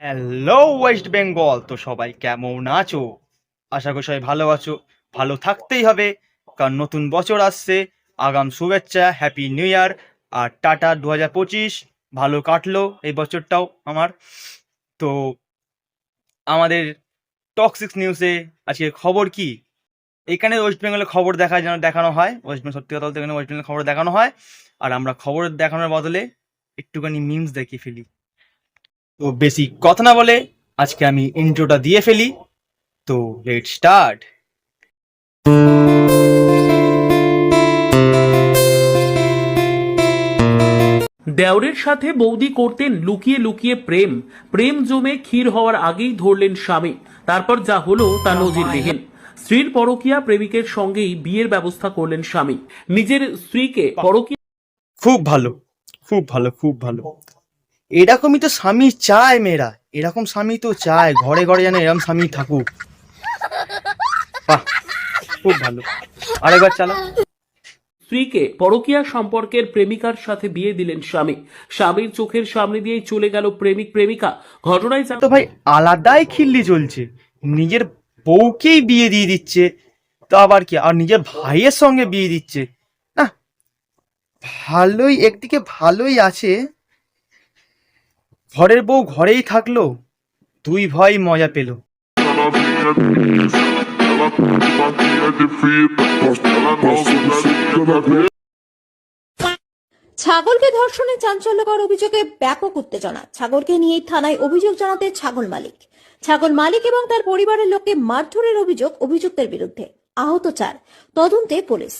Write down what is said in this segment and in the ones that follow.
Hello West Bengal, তো সবাই কেমন আছো? আশা করি সবাই ভালো আছো। ভালো থাকতেই হবে, কারণ নতুন বছর আসছে। আগাম শুভেচ্ছা, হ্যাপি নিউ ইয়ার। আর টাটা 2025। ভালো কাটলো এই বছরটাও আমার। তো আমাদের টক্সিক নিউজে আজকে খবর কি? এখানে ওয়েস্ট বেঙ্গলের খবর দেখানো হয়। ওয়েস্ট বেঙ্গল, সত্যি কথা বলতে এখানে ওয়েস্ট বেঙ্গলের খবর দেখানো হয়। আর আমরা খবর দেখানোর বদলে একটুখানি মিমস দেখিয়ে ফেলি। তো বেশি কথা না বলে আজকে আমি ইন্ট্রোটা দিয়ে ফেলি। তো লেট স্টার্ট। দেওরের সাথে বৌদি করতেন লুকিয়ে লুকিয়ে প্রেম। প্রেম জমে ক্ষীর হওয়ার আগেই ধরলেন স্বামী। তারপর যা হলো তা নজিরবিহীন। স্ত্রীর পরকীয়া প্রেমিকের সঙ্গেই বিয়ের ব্যবস্থা করলেন স্বামী। নিজের স্ত্রীকে পরকীয়া খুব ভালো, খুব ভালো, খুব ভালো। এরকমই তো স্বামী চায় মেয়েরা। এরকম স্বামী তো চায়, ঘরে ঘরে যেন এরকম স্বামী থাকুক। বাহ, খুব ভালো। আরেকবার চালা। স্ত্রীকে পরকীয়া সম্পর্কের প্রেমিকার সাথে বিয়ে দিলেন স্বামী। স্বামীর চোখের সামনে দিয়েই চলে গেল প্রেমিক প্রেমিকা। ঘটনায় তো ভাই আলাদাই খিল্লি চলছে। নিজের বউকেই বিয়ে দিয়ে দিচ্ছে, তো আবার কি, আর নিজের ভাইয়ের সঙ্গে বিয়ে দিচ্ছে না। ভালোই, একদিকে ভালোই আছে, ঘরের বউ ঘরেই থাকলো, দুই ভাই মজা পেলো। ছাগলকে ধর্ষণে চাঞ্চল্যকর অভিযোগে ব্যাপক উত্তেজনা। ছাগলকে নিয়ে থানায় অভিযোগ জানাতে ছাগল মালিক এবং তার পরিবারের লোককে মারধরের অভিযুক্তের বিরুদ্ধে। আহত 4, তদন্তে পুলিশ।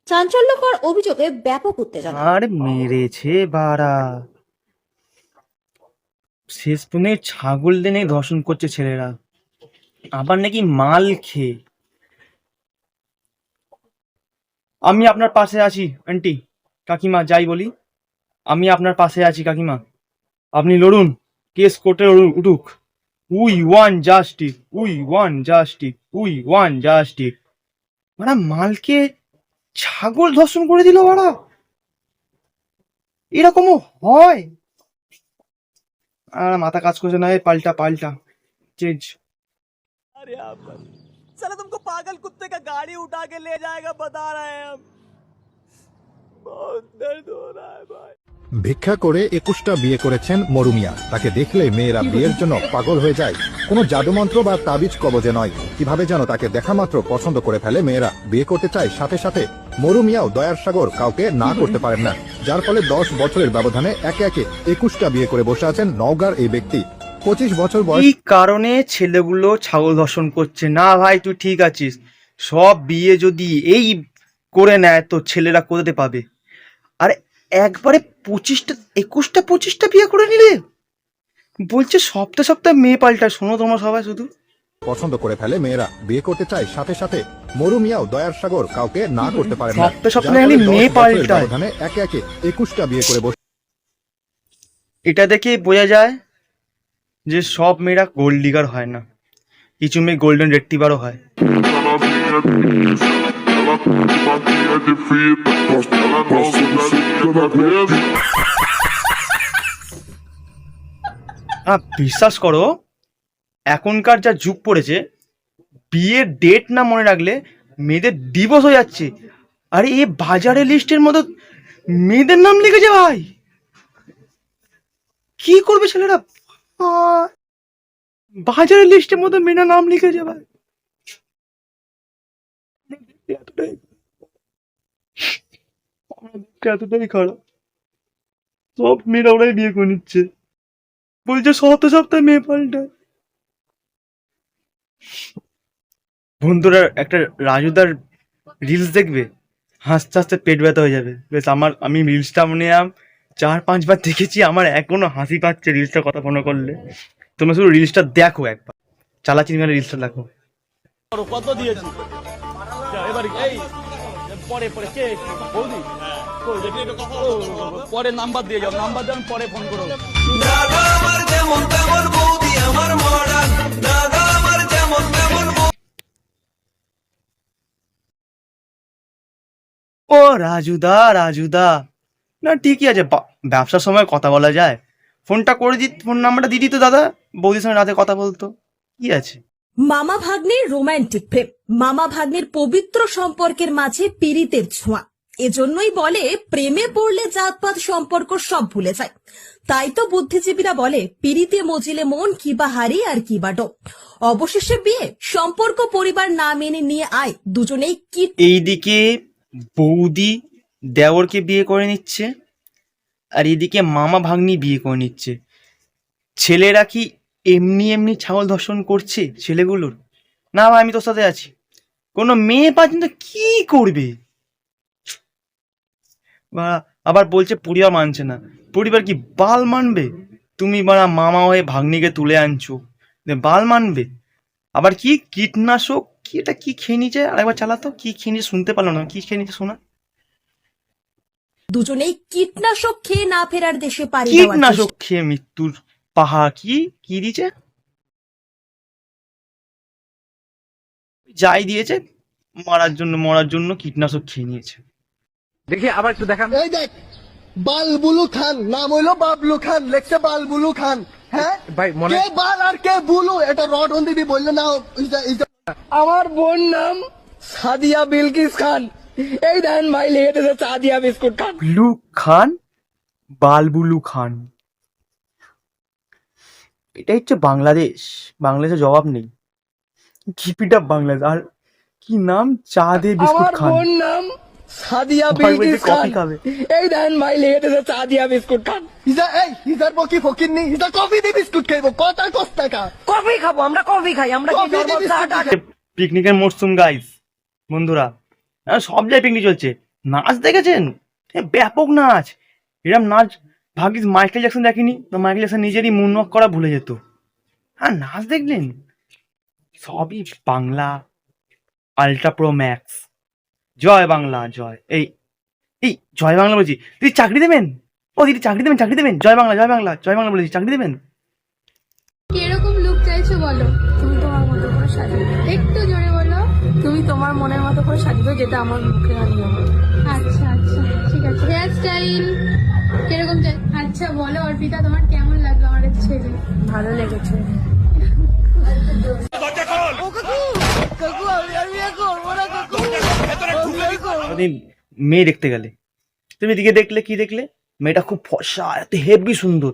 চাঞ্চল্যকর অভিযোগে ব্যাপক উত্তেজনা। আর মেরেছে বাড়া, শেষ পর্যন্ত ছাগল দিনে ধর্ষণ করছে ছেলেরা, আবার নাকি মাল খেয়ে। আমি আপনার পাশে আছি আন্টি, কাকিমা, যাই বলি, আমি আপনার পাশে আছি কাকিমা। আপনি লড়ুন, কেস কোর্টে উঠুক। We want justice, we want justice, we want justice. মানে মালকে ছাগল ধর্ষণ করে দিল বাড়া, এরকমও হয়? আর মাথা কাজ করছে না, পাল্টা পাল্টা চেঞ্জ। अरे यहाँ पर साला तुमको पागल कुत्ते का गाड़ी उठा के ले जाएगा बता रहे हैं हम। बहुत दर्द हो रहा है भाई। ভিক্ষা করে 21টা বিয়ে করেছেন মরুমিয়া। তাকে দেখলে মেয়েরা বিয়ের জন্য পাগল হয়ে যায়। কোনো জাদুমন্ত্র বা তাবিজ কবজে নয়, কিভাবে যেন তাকে দেখা মাত্র পছন্দ করে ফেলে মেয়েরা, বিয়ে করতে চায়। সাথে সাথে মরুমিয়াও দয়ার সাগর, কাউকে না করতে পারেন না। যার ফলে 10 বছরের ব্যবধানে একে একে 21টা বিয়ে করে বসে আছেন নওগাঁর এই ব্যক্তি। 25 বছর বয়স। এই কারণে ছেলেগুলো ছাগল ধর্ষণ করছে না। ভাই তুই ঠিক আছিস, সব বিয়ে যদি এই করে নেয় তো ছেলেরা কোথাতে পাবে? আর একবারে 25টা বিয়ে করে নিলে বলছে সপ্তাহে সপ্তাহে মেয়ে পাল্টায়। শোনো তোমরা সবাই শুধু, পছন্দ করে ফেলে মেয়েরা, বিয়ে করতে চায়। সাথে সাথে মরুমিয়াও দয়ার সাগর, কাউকে না করতে পারেন না। সপ্তাহে সপ্তাহে যার ফলে খালি মেয়ে 10 বছরের পাল্টায়। ব্যবধানে একে একে 21টা বিয়ে করে বসে। এটা দেখে বোঝা যায় যে সব মেয়েরা গোল্ড ডিগার হয় না, কিছু মেয়ে গোল্ডেন রেট্রিভারও হয়। বিশ্বাস করো, এখনকার যা যুগ পড়েছে, বিয়ের ডেট না মনে রাখলে মেয়েদের ডিভোর্স হয়ে যাচ্ছে। আরে এ বাজারে লিস্টের মতো মেয়েদের নাম লিখেছে ভাই, কি করবে ছেলেরা? বাজারের লিস্টের মতো মেয়েরা নাম লিখেছে ভাই। এতটাই এতটাই খারাপ, সব মেয়েরা ওরাই বিয়ে করে নিচ্ছে, বলছে সপ্তাহে সপ্তাহে মেয়ে পাল্টায়। বন্ধুরা একটা রাজুদার রিলস দেখবে, হাসতে হাসতে পেট ব্যথা হয়ে যাবে। বেশ আমি রিলসটা মনে 4-5 বার দেখেছি, আমার এখনো হাসি পাচ্ছে রিলসটা কথা মনে করলে। তোমরা শুধু রিলসটা দেখো একবার, চালাচ্ছি রিলসটা দেখো। কত দিয়েছি এবার এই পরে পরে কে বৌদি কই দেখি একটু কথা পরে নাম্বার দিয়ে যাও, নাম্বার দেন পরে ফোন করো। দাদা আমার যেমন তেমন বৌদি আমার মডার্ন, দাদা আমার যেমন তেমন। ও রাজুদা, রাজুদা না ঠিকই আছে, ব্যবসার সময় কথা বলা যায়, ফোনটা করে দিত, ফোন নাম্বারটা দিয়ে দিত দাদা, বৌদির সঙ্গে রাতে কথা বলতো, কি আছে। মামা ভাগ্নের রোমান্টিক প্রেম, মামা ভাগ্নের পবিত্র সম্পর্কের মাঝে পীড়িতের ছোঁয়া। এজন্যই বলে প্রেমে পড়লে জাতপাত সম্পর্ক সব ভুলে যায়। তাই তো বুদ্ধিজীবীরা বলে পীড়িতে মজিলে মন কিবা হারি আর কিবা ডো। অবশেষে বিয়ে, সম্পর্ক পরিবার না মেনে নিয়ে আয় দুজনেই কি এইদিকে বৌদি দেওরকে বিয়ে করে নিচ্ছে, আর এদিকে মামা ভাগ্নি বিয়ে করে নিচ্ছে। ছেলেরা কি এমনি এমনি ছাগল ধর্ষণ করছে ছেলেগুলোর? না ভাই, আমি তোর সাথে আছি। কোনো মেয়ে পাচ্ছেন তো কি করবে? বা আবার বলছে পরিবার মানছে না। পরিবার কি বাল মানবে? তুমি বাড়া মামা হয়ে ভাগ্নিকে তুলে আনছো, বাল মানবে? আবার কি কীটনাশক, কি এটা কি খেয়ে নিচ্ছে? আরেকবার চালাতো, কি খেয়ে নিচ্ছে শুনতে পারলো না, কি খেয়ে নিচ্ছে শোনা। দুজনেই কীটনাশক খেয়ে না ফেরার দেশে পাড়ি দেওয়ার কীটনাশক খেয়ে মৃত্যুর পাহাড়, কি কি দিয়েছে? যাই দিয়েছে, মরার জন্য কীটনাশক খেয়ে নিয়েছে। এই দেখ, বালবুলু খান নাম হইলো বাবলু খান, লেখছে বালবুলু খান। হ্যাঁ ভাই, কে বাল আর কে বুলু এটা রড অন দিবি বললে না। আমার বোন নাম সাদিয়া বিলকিস খান। এই দেন ভাই লেগেছে সাদিয়া বিস্কুট খান। ব্লু খান, বালবুলু খান, এটাই হচ্ছে বাংলাদেশ। বাংলাদেশের জবাব নেই। কিপিটা বাংলাদেশ। আর কি নাম? চা দে বিস্কুট আমার খান। বোন নাম সাদিয়া ভয় বলছে বিলকিস খান। কফি খাবে। এই দেন ভাই লেগেছে সাদিয়া বিস্কুট খান। ইজার বকি ফকির নি, ইজা কফি দি বিস্কুট খাইবো, কটা কষ্ট টাকা কফি খাবো আমরা, কফি খাই আমরা, কি নরমাল চা টা। পিকনিকের মরশুম গাইস, বন্ধুরা, সব জায়গায় পিকনিক চলছে। নাচ দেখেছেন? ব্যাপক নাচ। এরকম নাচ ভাগ্যিস মাইকেল জ্যাকসন দেখেনি, তো মাইকেল জ্যাকসন নিজেরই মুনওয়াক করা ভুলে যেত। হ্যাঁ, নাচ দেখলেন? সবই বাংলা আল্ট্রা প্রো ম্যাক্স। জয় বাংলা জয়। এই এই জয় বাংলা বলছি, দিদি চাকরি দেবেন? ও দিদি চাকরি দেবেন, চাকরি দেবেন? জয় বাংলা জয় বাংলা জয় বাংলা বলেছি, চাকরি দেবেন? কিরকম লুক চাইছো বলো? তুমি তোমার মতো করে সাজিয়ে একটু জোরে বলো। তুমি তোমার মনের মতো করে সাজিবে, যেটা আমার মুখে আনিয়ে হবে। আচ্ছা আচ্ছা ঠিক আছে। হেয়ার স্টাইল কিরকম চাই? আচ্ছা বলো অর্পিতা, তোমার কেমন লাগলো আমার এই ছেলে? ভালো লেগেছে। তুমি মেয়ে দেখতে গেলে, তুমি এদিকে দেখলে, কি দেখলে? মেয়েটা খুব ফর্সা, এত হেভি সুন্দর।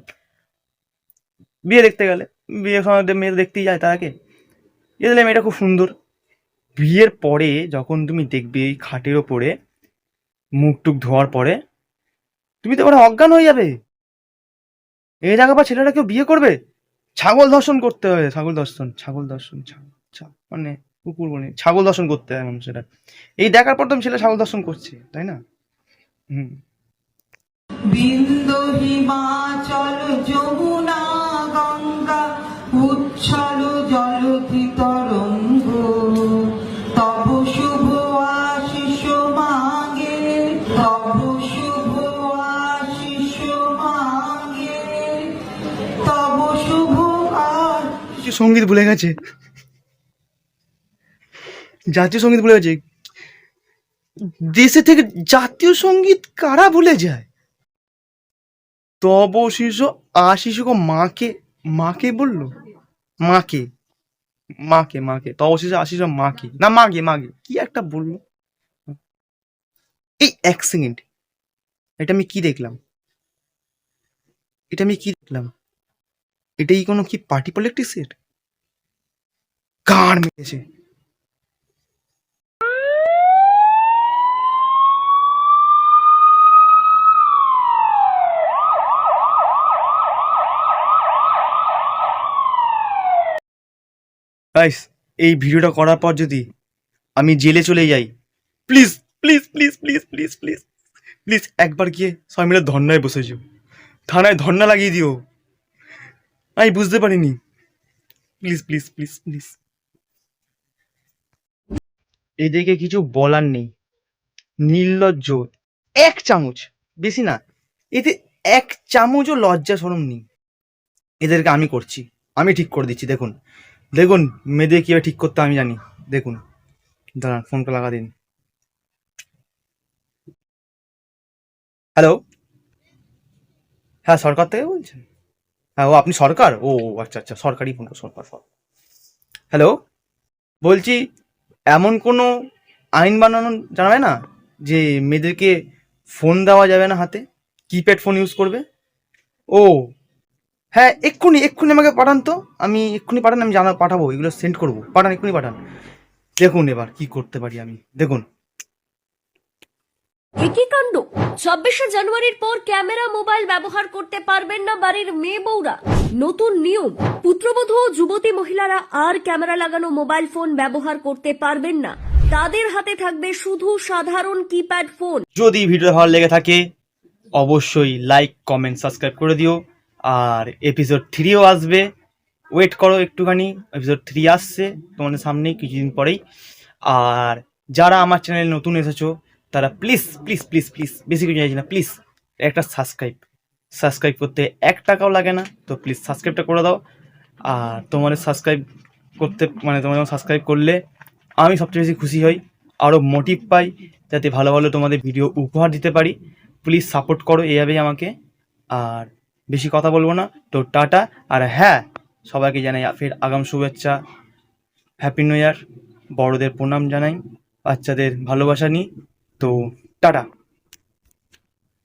বিয়ে দেখতে গেলে, বিয়ে সময় মেয়ে দেখতেই যায় তার আগে। দেখলে মেয়েটা খুব সুন্দর। বিয়ের পরে যখন তুমি দেখবে এই খাটের ওপরে মুখ টুক ধোয়ার পরে, তুমি তো ওরা অজ্ঞান হয়ে যাবে। এই জায়গা পা ছেলেটা কেউ বিয়ে করবে? ছাগল দর্শন করতে হবে, ছাগল দর্শন, মানে কুকুর বলে ছাগল দর্শন করতে হয় মানুষেরা। এই দেখার পর তুমি ছেলে ছাগল দর্শন করছে, তাই না? হুম। বিন্দু হিমাচল যমুনা গঙ্গা উচ্ছল জলধি তরঙ্গ তব শুভ আশিস মাগে, তব শুভ আশিস মাগে, তব শুভ জাতীয় সঙ্গীত ভুলে গেছে, জাতীয় সঙ্গীত ভুলে গেছে। দেশে থেকে জাতীয় সঙ্গীত কারা ভুলে যায়? তব শিশু আশিসু মাকে, মাকে বললো, মাকে মাকে মাকে তব শিশু আশিস মাকে, না মাগে মাগে কি একটা বললো। এই এক সেকেন্ড, এটা আমি কি দেখলাম? এটাই কোনো কি পার্টি পলিটিক্সের গান মেরেছে। গাইস, এই ভিডিওটা করার পর যদি আমি জেলে চলে যাই, please please please please please please please একবার গিয়ে সবাই মিলে ধর্নায় বসে যাও, থানায় ধর্না লাগিয়ে দিও। আমি বুঝতে পারিনি, প্লিজ প্লিজ প্লিজ প্লিজ। এদিকে কিছু বলার নেই, নির্লজ্জ। এক চামচ, বেশি না, এতে এক চামচও লজ্জা শরম নেই। এদেরকে আমি করছি, আমি ঠিক করে দিচ্ছি। দেখুন দেখুন মেয়েদের কীভাবে ঠিক করতে আমি জানি। দেখুন, দাঁড়ান ফোনটা লাগা দিন। হ্যালো, হ্যাঁ সরকার থেকে বলছেন? হ্যাঁ, ও আপনি সরকার? ও আচ্ছা আচ্ছা, সরকারি ফোন, সরকার। হ্যালো, বলছি এমন কোনো আইন বানানো জানাবে না যে মেয়েদেরকে ফোন দেওয়া যাবে না হাতে, কিপ্যাড ফোন ইউজ করবে? ও হ্যাঁ, এক্ষুনি আমাকে পাঠান তো, আমি এক্ষুনি পাঠান, আমি পাঠাবো, এগুলো সেন্ড করবো, পাঠান, এক্ষুনি পাঠান। দেখুন এবার কি করতে পারি আমি, দেখুন। একই কাণ্ড, 26শে জানুয়ারির পর ক্যামেরা মোবাইল ব্যবহার করতে পারবেন না বাড়ির মেয়ে বউরা। নতুন নিয়ম, পুত্রবধূ ও যুবতী মহিলারা আর ক্যামেরা লাগানো মোবাইল ফোন ব্যবহার করতে পারবেন না। তাদের হাতে থাকবে শুধু সাধারণ কিপ্যাড ফোন। যদি ভিডিও ভালো লেগে থাকে অবশ্যই লাইক, কমেন্ট, সাবস্ক্রাইব করে দিও। আর এপিসোড 3ও আসবে, ওয়েট করো একটুখানি, এপিসোড 3 আসছে তোমাদের সামনেই কিছুদিন পরেই। আর যারা আমার চ্যানেলে নতুন এসেছো তারা প্লিজ প্লিজ প্লিজ প্লিজ, বেশি কিছু চাইছি না, প্লিজ একটা সাবস্ক্রাইব করতে 1 টাকাও লাগে না, তো প্লিজ সাবস্ক্রাইবটা করে দাও। আর তোমাদের সাবস্ক্রাইব করতে তোমাদের সাবস্ক্রাইব করলে আমি সবচেয়ে বেশি খুশি হই, আরও মোটিভ পাই যাতে ভালো ভালো তোমাদের ভিডিও উপহার দিতে পারি। প্লিজ সাপোর্ট করো এইভাবেই আমাকে। আর বেশি কথা বলবো না, তো টাটা। আর হ্যাঁ, সবাইকে জানাই ফের আগাম শুভেচ্ছা, হ্যাপি নিউ ইয়ার। বড়দের প্রণাম জানাই, বাচ্চাদের ভালোবাসা নিই, তো টাটা।